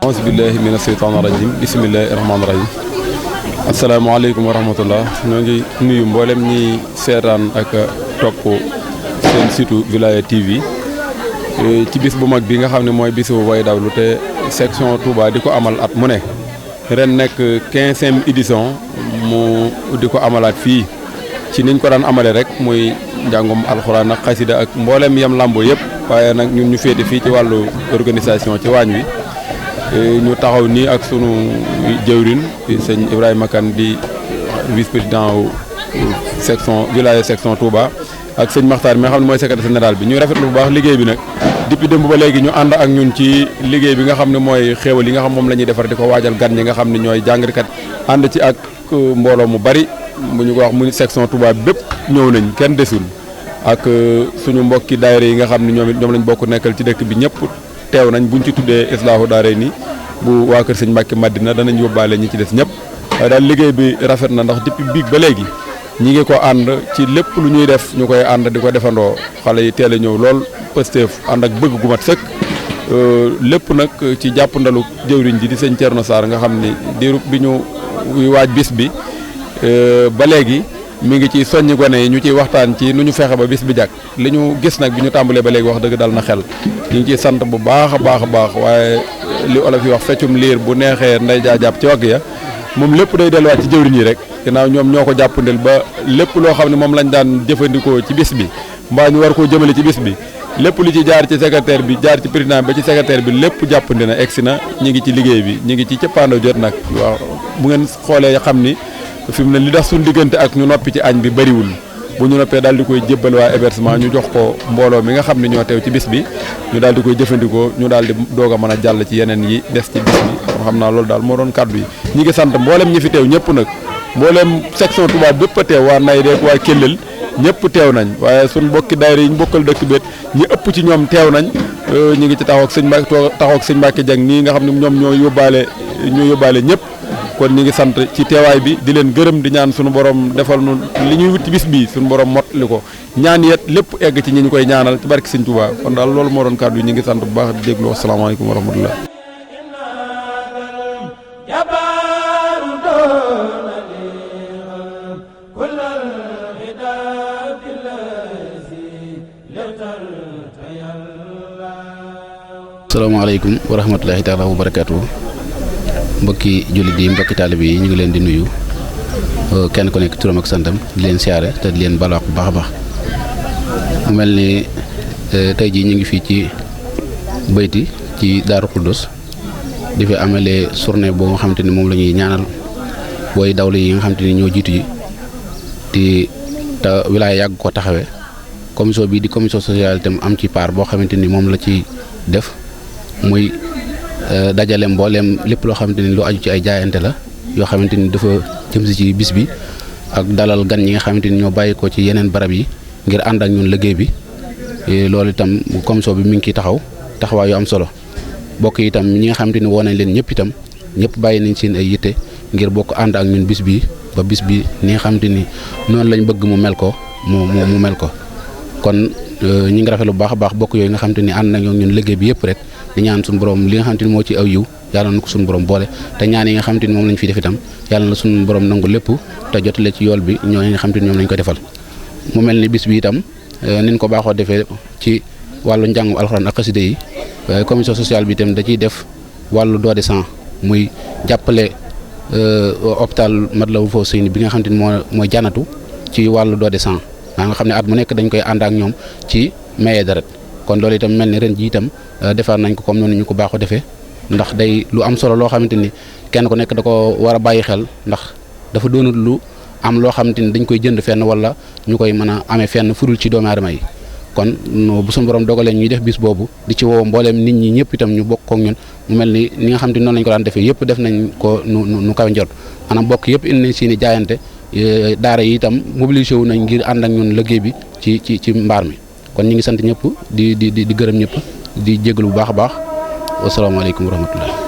auzu billahi mina sheytaani rajim bismillahi rahmaani rahim asalaamaaleykum wa rahmatullah ñoo ngi nuyu mboolem ñi seetaan ak topp seen site Wilaya TV ci bis bu mag bi nga xam ne mooy bisu way dawlu te section Touba di ko amal at mu ne ren nekk 15e édition mu di ko amalaat fii ci niñ ko daan amale rek muy njàngum alxuraan ak xasida ak mboolem yam lambo yëpp waaye nag ñun ñu féete fii ci wàllu organisation ci waañ wi ñu taxaw nii ak sunu jëwrin sëñ Ibrahima Kane di vice président section Wilaya section Touba ak sëñ Makhtar mi nga xam ne mooy secrétaire général bi ñuy rafetlu bu baax liggéey bi nag depuis démb ba léegi ñu ànd ak ñun ci liggéey bi nga xam ne mooy xéewal yi nga xam moom la ñuy defar di ko waajal gan ñi nga xam ne ñooy jàngkat ànd ci ak mbooloo mu bari bu ñu ko wax mu section Touba bépp ñëw nañ kenn desul ak suñu mbokki daayira yi nga xam ne ñoom lañ bokk nekkal ci dëkk bi ñëpp teew nañ buñ ci tuddee Islaahu Daarayni bu waa kër sëñ Mbàkke Madina danañ yóbbaale ñi ci des ñëpp waaye daal liggéey bi rafet na ndax depuis biig ba léegi ñi ngi ko ànd ci lépp lu ñuy def ñu koy ànd di ko defandoo xale yi teel a ñëw lool Pastef ànd ak bëgg gu mat sëkk lépp nag ci jàppandalu jëwriñ ji di sëñ Thierno Sarr nga xam ni diirub bi ñu waaj bis bi ba léegi mi ngi ci soññi gone yi ñu ciy waxtaan ci nu ñu fexe ba bis bi jàkk li ñu gis nag bi ñu tàmbalee ba léegi wax dëgg dal na xel ñu ngi ciy sant bu baax a baax a baax waaye li olof yi wax feccum liir bu neexee nday jaajàpp ci wagg ya moom lépp day delluwaat ci jëwriñ yi rek ginnaaw ñoom ñoo ko jàppandil ba lépp loo xam ne moom lañ daan jëfandikoo ci bis bi mbaa ñu war koo jëmale ci bis bi lépp li ci jaar ci secrétaire bi jaar ci président ba ci secrétaire bi lépp jàppandi na egsi na ñi ngi ci liggéey bi ñi ngi ci cëppaandaw jot nag waaw bu ngeen xoolee xam ni fi mu ne li tax suñu diggante ak ñu noppi ci añ bi bëriwul bu ñu noppee daal di koy jébbal waa hébergement ñu jox ko mbooloo mi nga xam ne ñoo teew ci bis bi ñu daal di koy jëfandikoo ñu daal di doog a mën a jàll ci yeneen yi des ci bis bi xam naa loolu daal moo doon kàddu yi ñi ngi sant mboolem ñi fi teew ñëpp nag mboolem section Touba bépp a teew waa Naydeek waa Kellel ñëpp teew nañ waaye suñ mbokki daayira yi ñu bokkal dëkk béet ñi ëpp ci ñoom teew nañ ñi ngi ci taxaw ak sëñ Mbàkke Jeng nii nga xam ne ñoom ñoo yóbbaale ñëpp kon ñi ngi sant ci teewaay bi di leen gërëm di ñaan suñu borom defal nu li ñuy wut ci bis bi suñu borom mot li ko ñaan yet lépp egg ci ñi ñu koy ñaanal ci barki sëñ Touba kon daal loolu moo doon kàddu yi ñi ngi sant bu baax di déglu asalaamaaleykum wa rahmatullah asalaamaaleykum wa rahmatulahi taala wa barakaatu mbokki jullit yi mbokki taalibe yi ñu ngi leen di nuyu kenn ku nekk turam ak santam di leen siyaare te di leen balaax bu baax a baax mu mel ni tey jii ñu ngi fii ci bayti ci Daaru Xuddus di fi amalee journée boo nga xamante ni moom la ñuy ñaanal booy dawlu yi nga xamante ni ñoo jiitu yi te wilaaya yàgg ko taxawee commission bii di commission sociale itam am ci part boo xamante ni moom la ci def muy dajale mbooleem lépp loo xamante ni lu aju ci ay jaayante la yoo xamante ni dafa jëm si ci bis bi ak dalal gan ñi nga xamante ni ñoo bàyyi ko ci yeneen barab yi ngir ànd ak ñun liggéey bi loolu itam commission bi mi ngi ciy taxawaay yu am solo bokk itam ñi nga xamante ni woo nañ leen ñëpp itam ñëpp bàyyi nañ seen ay yitte ngir bokk ànd ak ñun bis bi ba bis bi ni nga xamante ni noonu lañ bëgg mu mel ko mu mel ko kon ñi ngi rafetlu bu baax a baax bokk yooyu nga xamante ni ànd nañ ak ñun liggéey bi yëpp rek di ñaan suñu borom li nga xamante ni moo ci aw yiw yàlla na ko suñu borom boole te ñaan yi nga xamante ni moom lañ fi def itam yàlla na suñu borom nangu lépp te jotale ci yool bi ñoo nga xamante ni ñoom lañ ko defal mu mel ni bis bi itam niñ ko baaxoo defee ci wàllu njàngum alxuraan ak xaside yi waaye commission sociale bi itam da ciy def wàllu don de sang muy jàppale hôpital Matlaboul Fawzeyni bi nga xam te ni mooy jànnatu ci wàllu don de sang nga xam ne at mu nekk dañ koy ànd ak ñoom ci maye deret kon loolu itam mel ni ren ji itam defar nañ ko comme noonu ñu ko baaxoo defee ndax day lu am solo loo xamante ni kenn ku nekk da ko war a bàyyi xel ndax dafa doonul lu am loo xamante ni dañ koy jënd fenn wala ñu koy mën a amee fenn fudul ci doomu aadama yi kon bu suñu borom dogalee ñuy def bis boobu di ci woo mbooleem nit ñi ñëpp itam ñu bokk ak ñun mu mel ni nga xam te noonu lañ ko daan defee yëpp def nañ ko nu kaw njort maanaam bokk yëpp indi nañ seeni jaayante daara yi itam mobilisé wu nañ ngir ànd ak ñun liggéey bi ci mbaar mi kon ñu ngi sant ñëpp di gërëm ñëpp di jégalu bu baax a baax wasalaamaaleykum wa rahmatullah